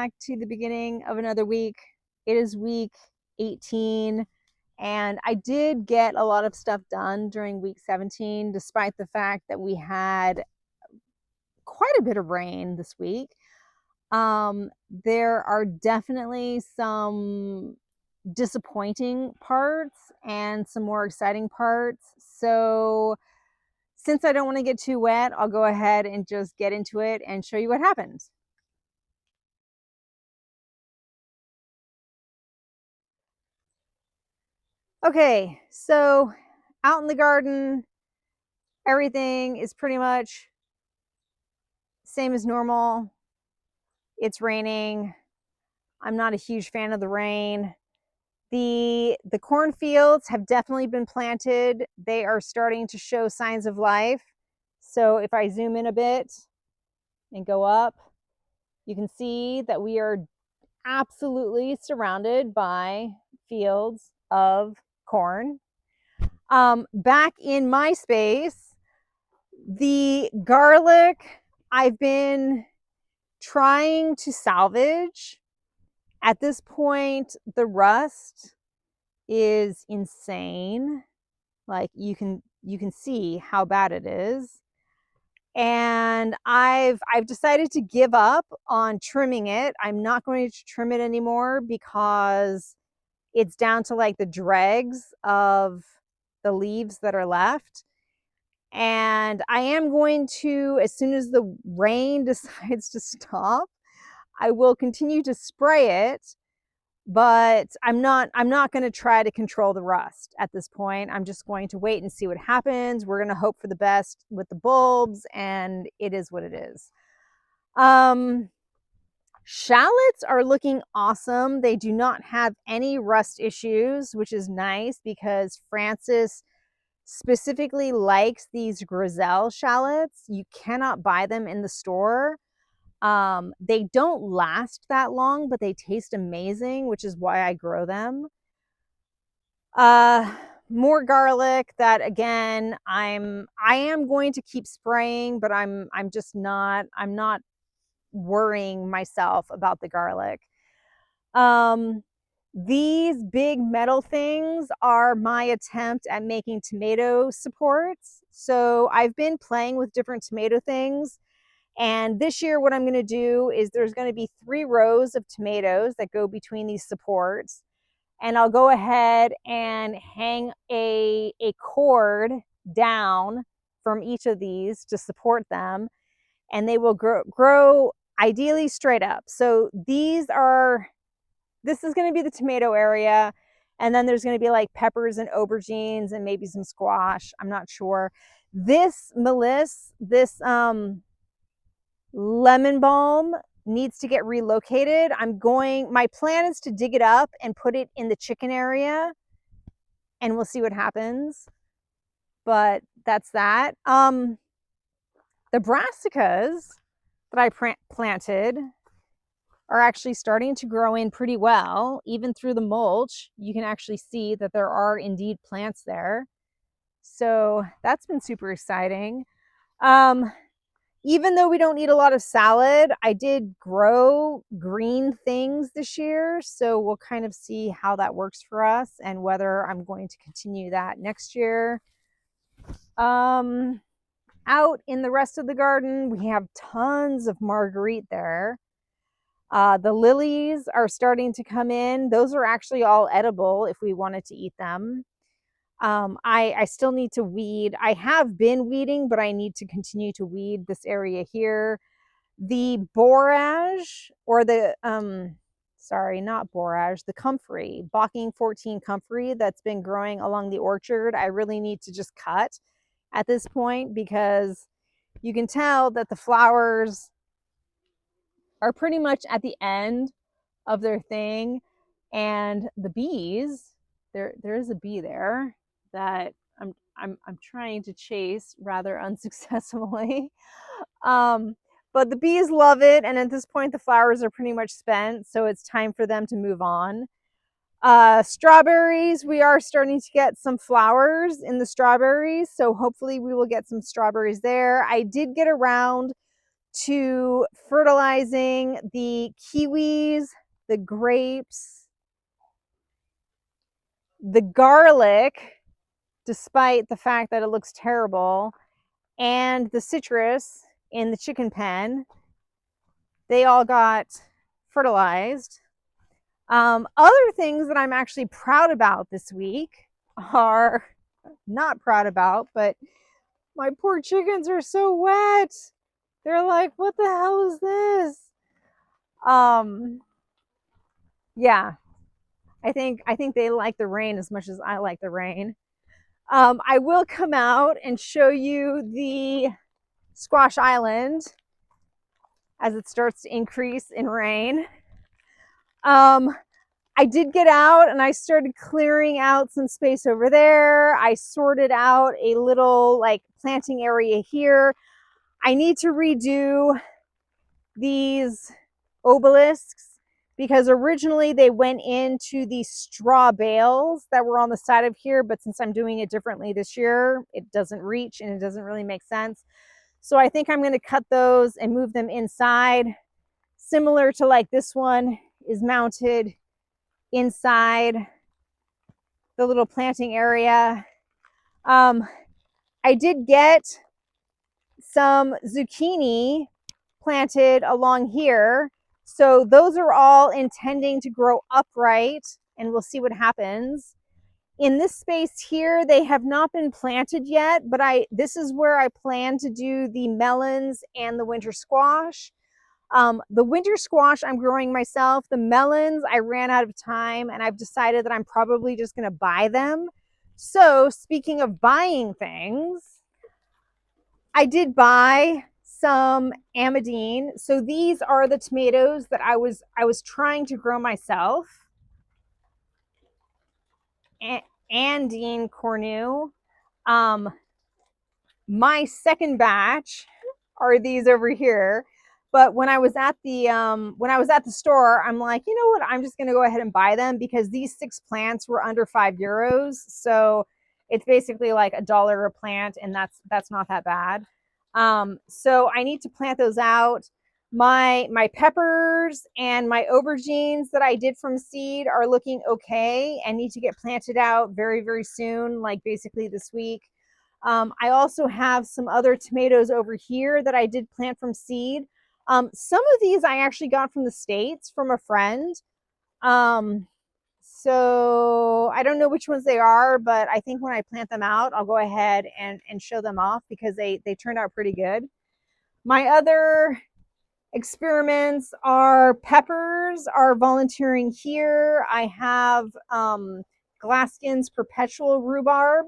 back to the beginning of another week. It is week 18, and I did get a lot of stuff done during week 17, despite the fact that we had quite a bit of rain this week. There are definitely some disappointing parts and some more exciting parts. So since I don't want to get too wet, I'll go ahead and just get into it and show you what happened. Okay, so out in the garden, everything is pretty much same as normal. It's raining. I'm not a huge fan of the rain. The cornfields have definitely been planted. They are starting to show signs of life. So if I zoom in a bit and go up, you can see that we are absolutely surrounded by fields of corn. Back in my space, the garlic I've been trying to salvage. At this point, the rust is insane. Like you can see how bad it is. And I've decided to give up on trimming it. I'm not going to trim it anymore because it's down to like the dregs of the leaves that are left. And I am going to, as soon as the rain decides to stop, I will continue to spray it, but I'm not going to try to control the rust at this point. I'm just going to wait and see what happens. We're going to hope for the best with the bulbs, and it is what it is. Shallots are looking awesome. They do not have any rust issues, which is nice because Francis specifically likes these Grizel shallots. You cannot buy them in the store. They don't last that long, but they taste amazing, which is why I grow them. More garlic that again, I am going to keep spraying, but I'm not worrying myself about the garlic. These big metal things are my attempt at making tomato supports. So I've been playing with different tomato things. And this year, what I'm going to do is there's going to be 3 rows of tomatoes that go between these supports. And I'll go ahead and hang a cord down from each of these to support them. And they will grow ideally straight up. So this is going to be the tomato area. And then there's going to be like peppers and aubergines and maybe some squash. I'm not sure. This Melissa, this lemon balm needs to get relocated. My plan is to dig it up and put it in the chicken area, and we'll see what happens. But that's that. The brassicas that I planted are actually starting to grow in pretty well. Even through the mulch, you can actually see that there are indeed plants there. So that's been super exciting. Even though we don't eat a lot of salad, I did grow green things this year. So we'll kind of see how that works for us and whether I'm going to continue that next year. Out in the rest of the garden, we have tons of marguerite there. The lilies are starting to come in. Those are actually all edible if we wanted to eat them. I still need to weed. I have been weeding, but I need to continue to weed this area here. The borage, or the, sorry, not borage, the comfrey, Bocking 14 comfrey that's been growing along the orchard, I really need to just cut at this point because you can tell that the flowers are pretty much at the end of their thing. And the bees, there is a bee there that I'm trying to chase rather unsuccessfully. But the bees love it, and at this point the flowers are pretty much spent, so it's time for them to move on. Strawberries, we are starting to get some flowers in the strawberries, so hopefully we will get some strawberries there. I did get around to fertilizing the kiwis, the grapes, the garlic, despite the fact that it looks terrible, and the citrus in the chicken pen. They all got fertilized. Other things that I'm actually proud about this week are not proud about, but my poor chickens are so wet. They're like, what the hell is this? Yeah, I think they like the rain as much as I like the rain. I will come out and show you the squash island as it starts to increase in rain. I did get out and I started clearing out some space over there. I sorted out a little like planting area here. I need to redo these obelisks because originally they went into the straw bales that were on the side of here, but since I'm doing it differently this year, it doesn't reach and it doesn't really make sense. So I think I'm going to cut those and move them inside, similar to like this one is mounted inside the little planting area. I did get some zucchini planted along here. So those are all intending to grow upright and we'll see what happens. In this space here, they have not been planted yet, but this is where I plan to do the melons and the winter squash. The winter squash I'm growing myself. The melons, I ran out of time and I've decided that I'm probably just going to buy them. So speaking of buying things, I did buy some Amadine. So these are the tomatoes that I was trying to grow myself. Andine Cornu. My second batch are these over here. But when I was at the store, I'm like, you know what? I'm just going to go ahead and buy them because these 6 plants were under €5. So it's basically like $1 a plant, and that's not that bad. So I need to plant those out. My peppers and my aubergines that I did from seed are looking okay and need to get planted out very, very soon, like basically this week. I also have some other tomatoes over here that I did plant from seed. Some of these I actually got from the States from a friend. So I don't know which ones they are, but I think when I plant them out, I'll go ahead and show them off because they turned out pretty good. My other experiments are peppers are volunteering here. I have Glaskin's perpetual rhubarb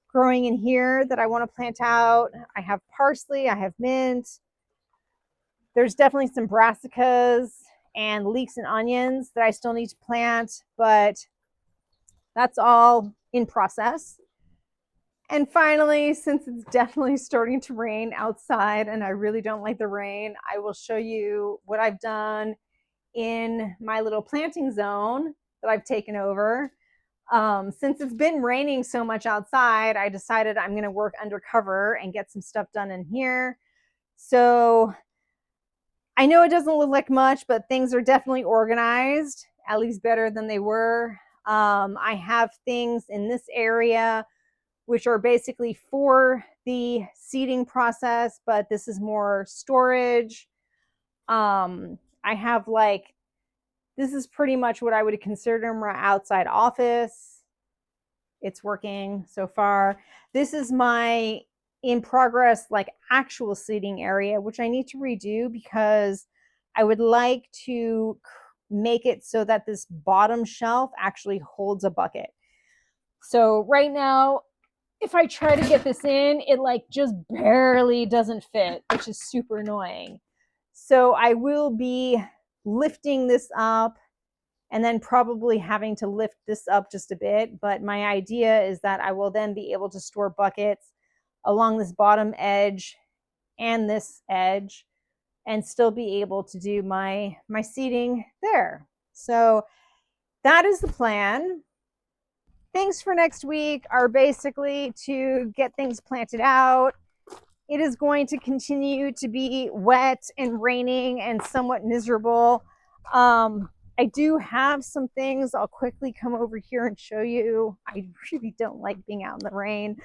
growing in here that I want to plant out. I have parsley, I have mint. There's definitely some brassicas and leeks and onions that I still need to plant, but that's all in process. And finally, since it's definitely starting to rain outside and I really don't like the rain, I will show you what I've done in my little planting zone that I've taken over. Since it's been raining so much outside, I decided I'm going to work undercover and get some stuff done in here. So I know it doesn't look like much, but things are definitely organized, at least better than they were. I have things in this area which are basically for the seeding process, but this is more storage. I have like, this is pretty much what I would consider my outside office. It's working so far. This is my in progress, like actual seating area, which I need to redo because I would like to make it so that this bottom shelf actually holds a bucket. So right now, if I try to get this in, it like just barely doesn't fit, which is super annoying. So I will be lifting this up and then probably having to lift this up just a bit. But my idea is that I will then be able to store buckets along this bottom edge and this edge and still be able to do my seating there. So that is the plan. Things for next week are basically to get things planted out, it is going to continue to be wet and raining and somewhat miserable. I do have some things. I'll quickly come over here and show you. I really don't like being out in the rain.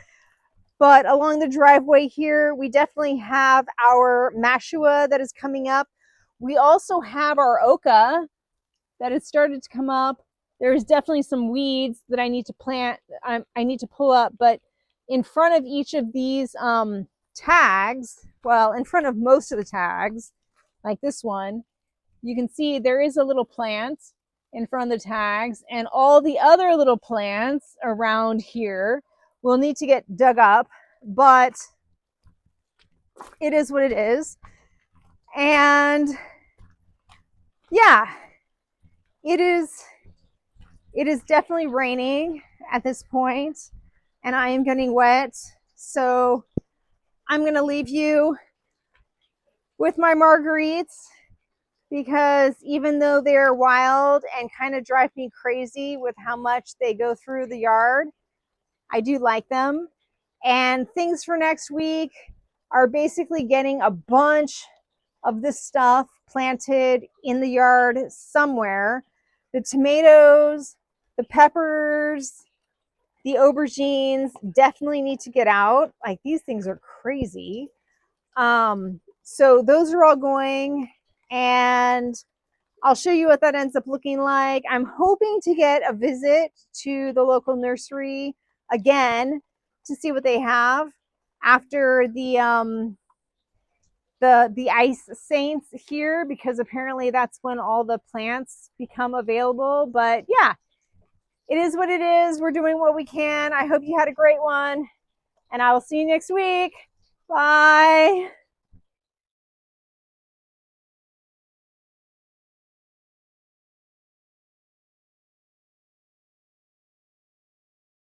But along the driveway here, we definitely have our mashua that is coming up. We also have our oca that has started to come up. There's definitely some weeds that I need to plant. I need to pull up, but in front of each of these tags, well, in front of most of the tags, like this one, you can see there is a little plant in front of the tags, and all the other little plants around here will need to get dug up, but it is what it is. And yeah, it is definitely raining at this point, and I am getting wet. So I'm going to leave you with my marguerites, because even though they're wild and kind of drive me crazy with how much they go through the yard, I do like them. And things for next week are basically getting a bunch of this stuff planted in the yard somewhere. The tomatoes, the peppers, the aubergines definitely need to get out. Like, these things are crazy. So those are all going, and I'll show you what that ends up looking like. I'm hoping to get a visit to the local nursery again to see what they have after the ice saints here, because apparently that's when all the plants become available. But yeah, it is what it is. We're doing what we can. I hope you had a great one, and I will see you next week. Bye.